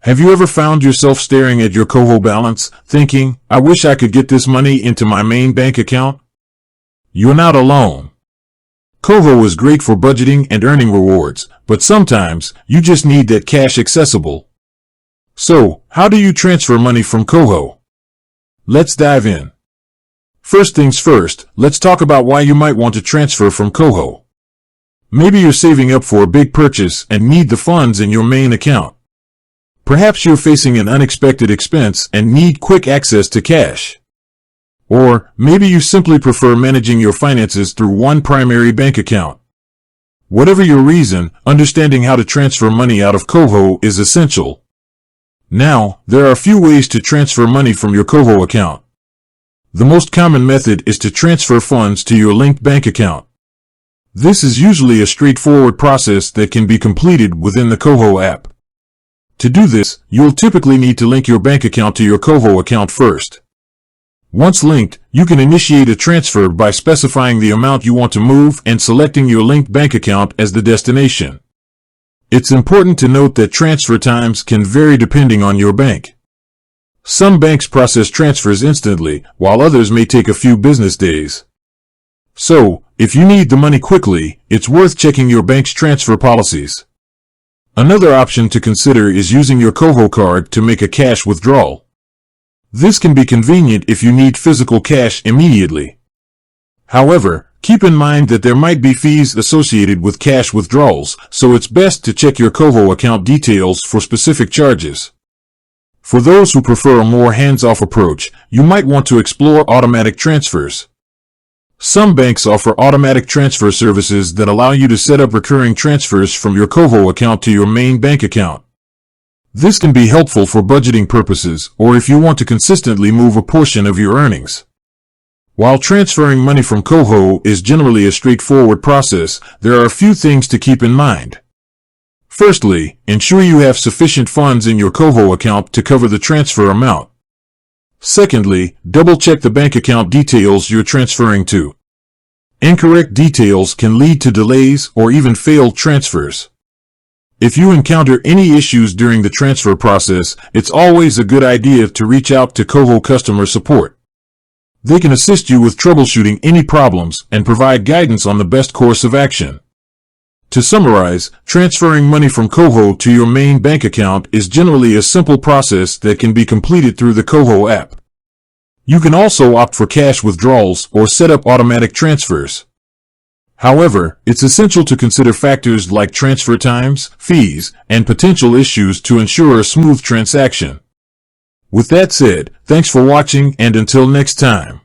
Have you ever found yourself staring at your Koho balance, thinking, I wish I could get this money into my main bank account? You're not alone. Koho is great for budgeting and earning rewards, but sometimes you just need that cash accessible. So, how do you transfer money from Koho? Let's dive in. First things first, let's talk about why you might want to transfer from Koho. Maybe you're saving up for a big purchase and need the funds in your main account. Perhaps you're facing an unexpected expense and need quick access to cash. Or maybe you simply prefer managing your finances through one primary bank account. Whatever your reason, understanding how to transfer money out of Koho is essential. Now, there are a few ways to transfer money from your Koho account. The most common method is to transfer funds to your linked bank account. This is usually a straightforward process that can be completed within the Koho app. To do this, you'll typically need to link your bank account to your Koho account first. Once linked, you can initiate a transfer by specifying the amount you want to move and selecting your linked bank account as the destination. It's important to note that transfer times can vary depending on your bank. Some banks process transfers instantly, while others may take a few business days. So, if you need the money quickly, it's worth checking your bank's transfer policies. Another option to consider is using your Koho card to make a cash withdrawal. This can be convenient if you need physical cash immediately. However, keep in mind that there might be fees associated with cash withdrawals, so it's best to check your Koho account details for specific charges. For those who prefer a more hands-off approach, you might want to explore automatic transfers. Some banks offer automatic transfer services that allow you to set up recurring transfers from your Koho account to your main bank account. This can be helpful for budgeting purposes or if you want to consistently move a portion of your earnings. While transferring money from Koho is generally a straightforward process, there are a few things to keep in mind. Firstly, ensure you have sufficient funds in your Koho account to cover the transfer amount. Secondly, double-check the bank account details you're transferring to. Incorrect details can lead to delays or even failed transfers. If you encounter any issues during the transfer process, it's always a good idea to reach out to Koho customer support. They can assist you with troubleshooting any problems and provide guidance on the best course of action. To summarize, transferring money from Koho to your main bank account is generally a simple process that can be completed through the Koho app. You can also opt for cash withdrawals or set up automatic transfers. However, it's essential to consider factors like transfer times, fees, and potential issues to ensure a smooth transaction. With that said, thanks for watching and until next time.